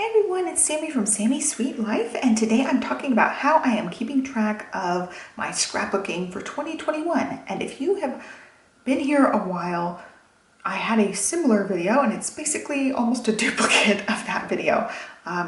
Hey everyone, it's Sammy from Sammy's Sweet Life, and today I'm talking about how I am keeping track of my scrapbooking for 2021. And if you have been here a while, I had a similar video, and it's basically almost a duplicate of that video.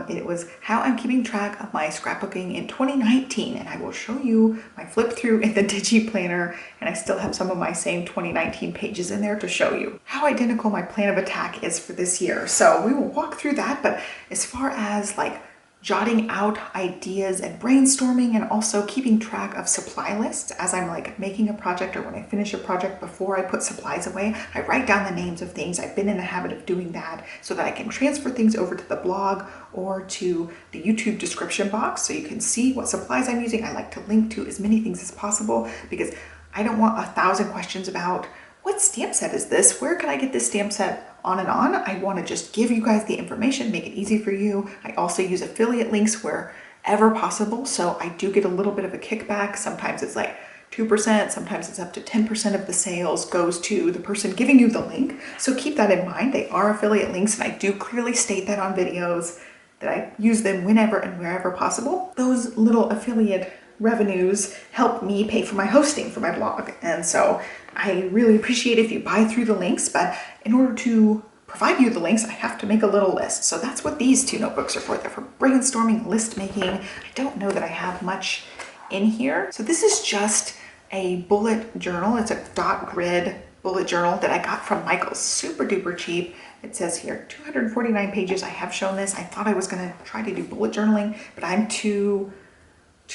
It was how I'm keeping track of my scrapbooking in 2019, and I will show you my flip through in the digi planner, and I still have some of my same 2019 pages in there to show you how identical my plan of attack is for this year. So we will walk through that, but as far as like jotting out ideas and brainstorming, and also keeping track of supply lists as I'm like making a project, or when I finish a project before I put supplies away, I write down the names of things. I've been in the habit of doing that so that I can transfer things over to the blog or to the YouTube description box so you can see what supplies I'm using. I like to link to as many things as possible because I don't want 1,000 questions about what stamp set is this? Where can I get this stamp set? On and on. I want to just give you guys the information, make it easy for you. I also use affiliate links wherever possible, so I do get a little bit of a kickback. Sometimes it's like 2%, sometimes it's up to 10% of the sales goes to the person giving you the link. So keep that in mind. They are affiliate links, and I do clearly state that on videos that I use them whenever and wherever possible. Those little affiliate revenues help me pay for my hosting for my blog, and so I really appreciate if you buy through the links, but in order to provide you the links, I have to make a little list. So that's what these two notebooks are for. They're for brainstorming, list making. I don't know that I have much in here. So this is just a bullet journal. It's a dot grid bullet journal that I got from Michael's, super duper cheap. It says here 249 pages. I have shown this. I thought I was gonna try to do bullet journaling, but I'm too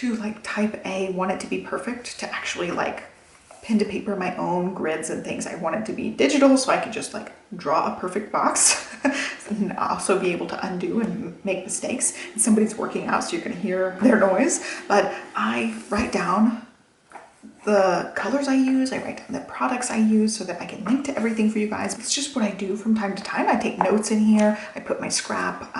like type A, want it to be perfect to actually like pen to paper my own grids and things. I want it to be digital so I can just like draw a perfect box and also be able to undo and make mistakes. And somebody's working out, so you're gonna hear their noise. But I write down the colors I use, I write down the products I use so that I can link to everything for you guys. It's just what I do from time to time. I take notes in here. I put my scrap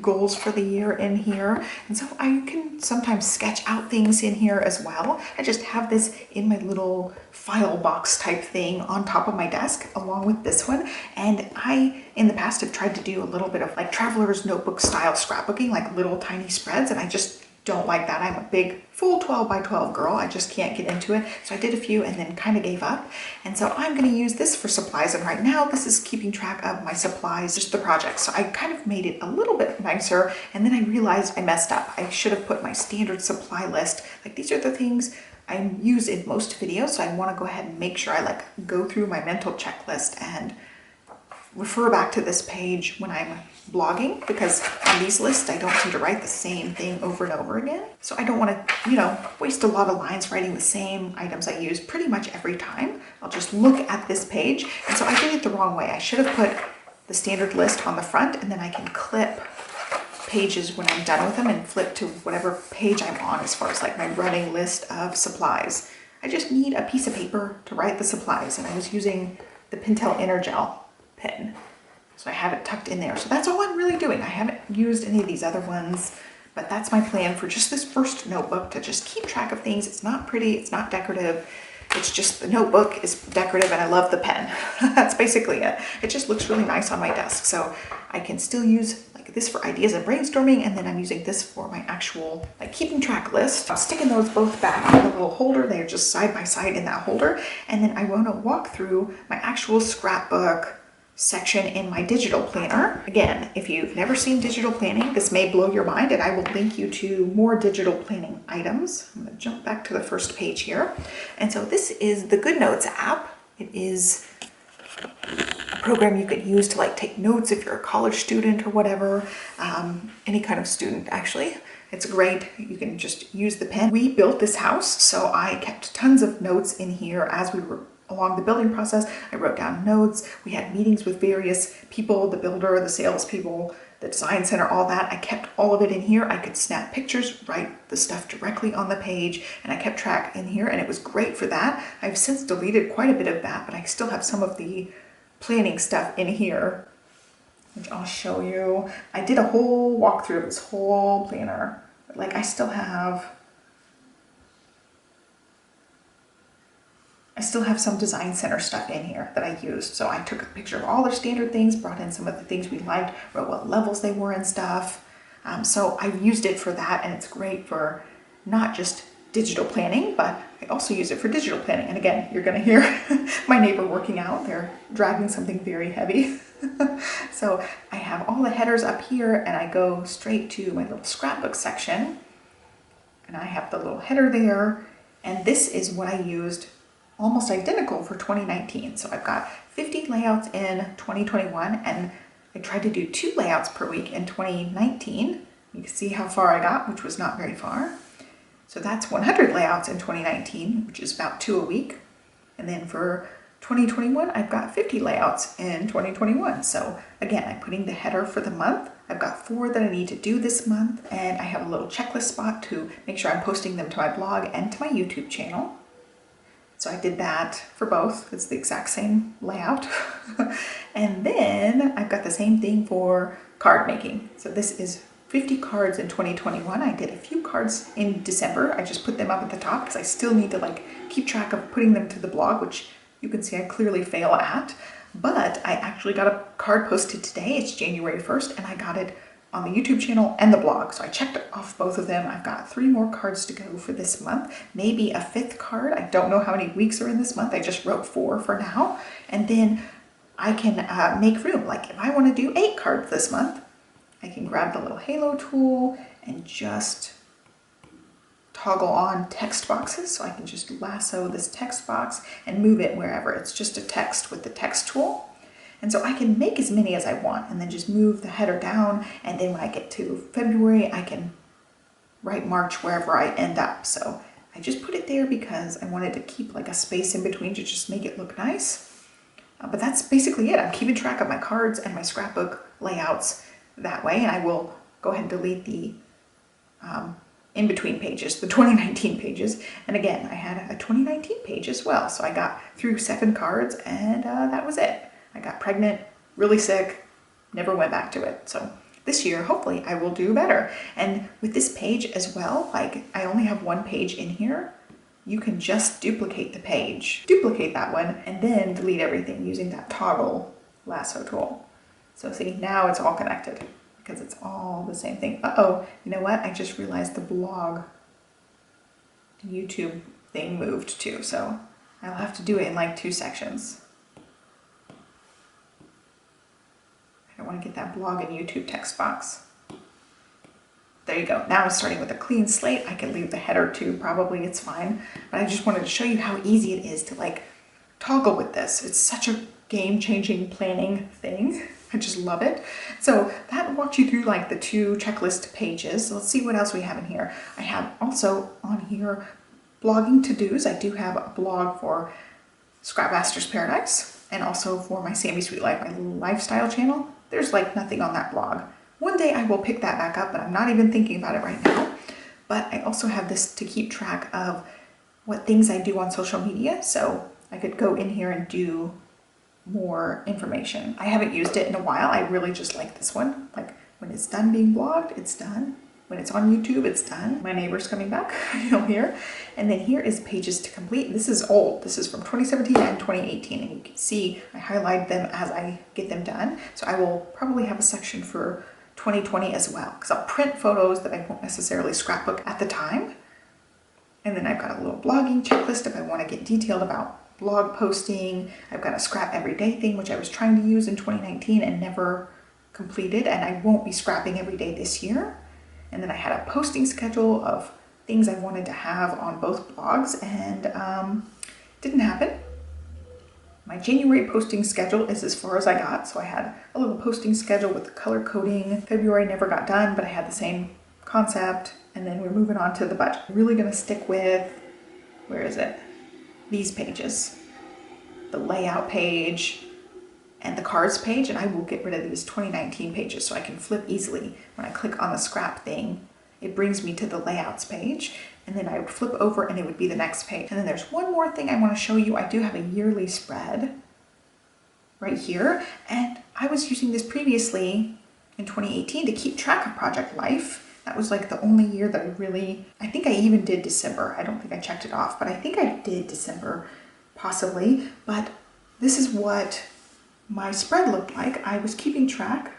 goals for the year in here, and so I can sometimes sketch out things in here as well. I just have this in my little file box type thing on top of my desk along with this one. And I in the past have tried to do a little bit of like traveler's notebook style scrapbooking, like little tiny spreads, and I just don't like that. I'm a big full 12 by 12 girl. I just can't get into it. So I did a few and then kind of gave up. And so I'm going to use this for supplies. And right now this is keeping track of my supplies, just the projects. So I kind of made it a little bit nicer. And then I realized I messed up. I should have put my standard supply list. Like these are the things I use in most videos. So I want to go ahead and make sure I like go through my mental checklist and refer back to this page when I'm blogging, because on these lists I don't tend to write the same thing over and over again. So I don't want to, you know, waste a lot of lines writing the same items I use pretty much every time. I'll just look at this page. And so I did it the wrong way. I should have put the standard list on the front, and then I can clip pages when I'm done with them and flip to whatever page I'm on as far as like my running list of supplies. I just need a piece of paper to write the supplies, and I was using the Pentel Energel pen. So I have it tucked in there. So that's all I'm really doing. I haven't used any of these other ones, but that's my plan for just this first notebook, to just keep track of things. It's not pretty, it's not decorative. It's just the notebook is decorative, and I love the pen. That's basically it. It just looks really nice on my desk. So I can still use like this for ideas and brainstorming, and then I'm using this for my actual like keeping track list. I'm sticking those both back in the little holder. They're just side by side in that holder. And then I want to walk through my actual scrapbook section in my digital planner. Again, if you've never seen digital planning, this may blow your mind, and I will link you to more digital planning items. I'm going to jump back to the first page here. And so this is the GoodNotes app. It is a program you could use to like take notes if you're a college student or whatever, any kind of student actually. It's great. You can just use the pen. We built this house, so I kept tons of notes in here as we were along the building process. I wrote down notes. We had meetings with various people, the builder, the salespeople, the design center, all that. I kept all of it in here. I could snap pictures, write the stuff directly on the page, and I kept track in here, and it was great for that. I've since deleted quite a bit of that, but I still have some of the planning stuff in here, which I'll show you. I did a whole walkthrough of this whole planner, but like I still have I still have some design center stuff in here that I used. So I took a picture of all their standard things, brought in some of the things we liked, wrote what levels they were and stuff. So I used it for that, and it's great for not just digital planning, but I also use it for digital planning. And again, you're gonna hear my neighbor working out. They're dragging something very heavy. So I have all the headers up here, and I go straight to my little scrapbook section, and I have the little header there. And this is what I used almost identical for 2019. So I've got 50 layouts in 2021, and I tried to do 2 layouts per week in 2019. You can see how far I got, which was not very far. So that's 100 layouts in 2019, which is about 2 a week. And then for 2021, I've got 50 layouts in 2021. So again, I'm putting the header for the month. I've got 4 that I need to do this month, and I have a little checklist spot to make sure I'm posting them to my blog and to my YouTube channel. So I did that for both. It's the exact same layout. And then I've got the same thing for card making. So this is 50 cards in 2021. I did a few cards in December. I just put them up at the top because I still need to keep track of putting them to the blog, which you can see I clearly fail at. But I actually got a card posted today. It's January 1st, and I got it on the YouTube channel and the blog. So I checked off both of them. I've got 3 more cards to go for this month, maybe a 5th card. I don't know how many weeks are in this month. I just wrote 4 for now. And then I can make room. Like if I want to do 8 cards this month, I can grab the little halo tool and just toggle on text boxes. So I can just lasso this text box and move it wherever. It's just a text with the text tool. And so I can make as many as I want and then just move the header down. And then when I get to February, I can write March wherever I end up. So I just put it there because I wanted to keep like a space in between to just make it look nice. But that's basically it. I'm keeping track of my cards and my scrapbook layouts that way. And I will go ahead and delete the in-between pages, the 2019 pages. And again, I had a 2019 page as well. So I got through 7 cards, and that was it. I got pregnant, really sick, never went back to it. So this year, hopefully I will do better. And with this page as well, like I only have 1 page in here. You can just duplicate the page, duplicate that one, and then delete everything using that toggle lasso tool. So see, now it's all connected because it's all the same thing. Uh-oh, you know what? I just realized the blog YouTube thing moved too. So I'll have to do it in like 2 sections. I want to get that blog and YouTube text box. There you go. Now I'm starting with a clean slate. I can leave the header too, probably, it's fine. But I just wanted to show you how easy it is to like toggle with this. It's such a game-changing planning thing. I just love it. So that walked you through like the 2 checklist pages. Let's see what else we have in here. I have also on here blogging to-dos. I do have a blog for Scrap Master's Paradise and also for my Sammy Sweet Life, my lifestyle channel. There's like nothing on that blog. One day I will pick that back up, but I'm not even thinking about it right now. But I also have this to keep track of what things I do on social media. So I could go in here and do more information. I haven't used it in a while. I really just like this one. Like when it's done being blogged, it's done. When it's on YouTube, it's done. My neighbor's coming back, you'll hear. And then here is pages to complete. This is old. This is from 2017 and 2018. And you can see I highlight them as I get them done. So I will probably have a section for 2020 as well, because I'll print photos that I won't necessarily scrapbook at the time. And then I've got a little blogging checklist if I want to get detailed about blog posting. I've got a scrap everyday thing, which I was trying to use in 2019 and never completed. And I won't be scrapping every day this year. And then I had a posting schedule of things I wanted to have on both blogs, and didn't happen. My January posting schedule is as far as I got. So I had a little posting schedule with the color coding. February never got done, but I had the same concept. And then we're moving on to the budget. I'm really gonna stick with, where is it? These pages, the layout page and the cards page, and I will get rid of these 2019 pages so I can flip easily. When I click on the scrap thing, it brings me to the layouts page, and then I would flip over and it would be the next page. And then there's one more thing I want to show you. I do have a yearly spread right here, and I was using this previously in 2018 to keep track of project life. That was like the only year that I think I even did December. I don't think I checked it off, but I think I did December possibly, but this is what my spread looked like. I was keeping track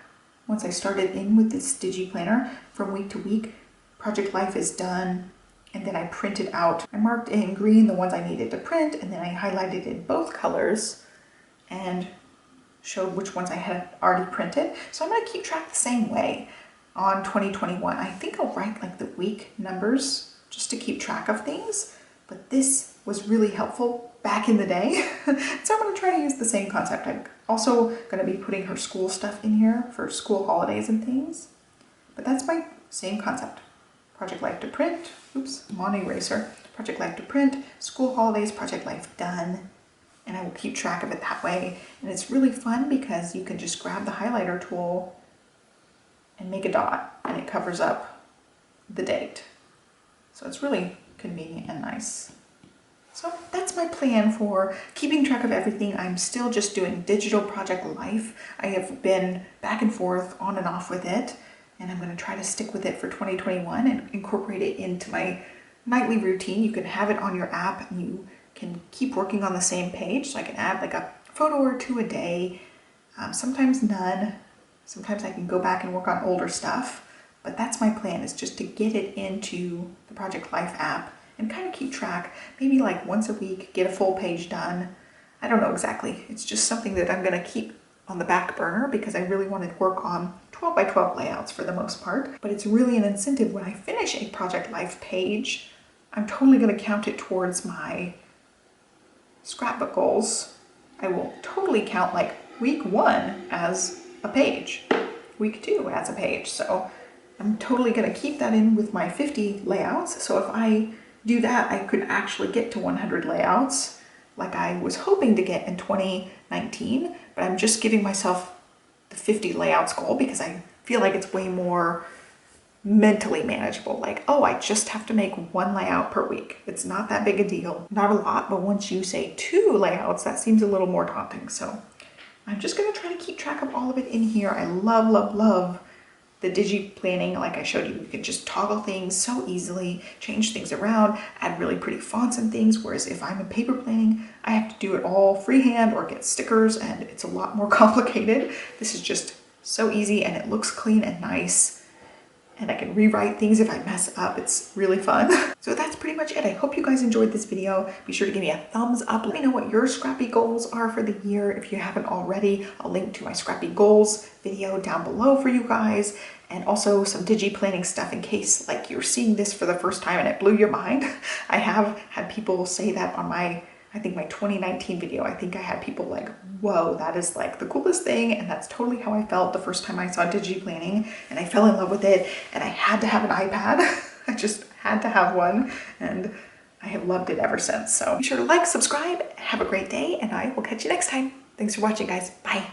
once I started in with this digi planner from week to week. Project Life is done, and then I printed out. I marked in green the ones I needed to print, and then I highlighted in both colors and showed which ones I had already printed. So I'm going to keep track the same way on 2021. I think I'll write like the week numbers just to keep track of things, but this was really helpful back in the day. So I'm going to try to use the same concept. I'm also going to be putting her school stuff in here for school holidays and things, but that's my same concept. Project Life to print, oops, I'm on eraser. Project Life to print, school holidays, Project Life done. And I will keep track of it that way. And it's really fun because you can just grab the highlighter tool and make a dot, and it covers up the date. So it's really convenient and nice. So that's my plan for keeping track of everything. I'm still just doing digital Project Life. I have been back and forth on and off with it, and I'm going to try to stick with it for 2021 and incorporate it into my nightly routine. You can have it on your app, and you can keep working on the same page. So I can add like a photo or two a day, sometimes none. Sometimes I can go back and work on older stuff, but that's my plan, is just to get it into the Project Life app and kind of keep track, maybe like once a week, get a full page done. I don't know exactly. It's just something that I'm going to keep on the back burner because I really want to work on 12 by 12 layouts for the most part, but it's really an incentive. When I finish a Project Life page, I'm totally going to count it towards my scrapbook goals. I will totally count like week 1 as a page, week 2 as a page. So I'm totally going to keep that in with my 50 layouts. So if I do that, I could actually get to 100 layouts like I was hoping to get in 2019, but I'm just giving myself the 50 layouts goal because I feel like it's way more mentally manageable. Like, oh, I just have to make 1 layout per week. It's not that big a deal. Not a lot, but once you say 2 layouts, that seems a little more daunting. So I'm just going to try to keep track of all of it in here. I love, love, love the digi planning. Like I showed you, you can just toggle things so easily, change things around, add really pretty fonts and things. Whereas if I'm in paper planning, I have to do it all freehand or get stickers, and it's a lot more complicated. This is just so easy, and it looks clean and nice. And I can rewrite things if I mess up. It's really fun. So that's pretty much it. I hope you guys enjoyed this video. Be sure to give me a thumbs up. Let me know what your Scrappy goals are for the year. If you haven't already, I'll link to my Scrappy goals video down below for you guys. And also some digi planning stuff in case like you're seeing this for the first time and it blew your mind. I have had people say that on my, I think my 2019 video. I think I had people like, whoa, that is like the coolest thing. And that's totally how I felt the first time I saw digi planning, and I fell in love with it, and I had to have an iPad. I just had to have one, and I have loved it ever since. So be sure to like, subscribe, have a great day, and I will catch you next time. Thanks for watching, guys. Bye.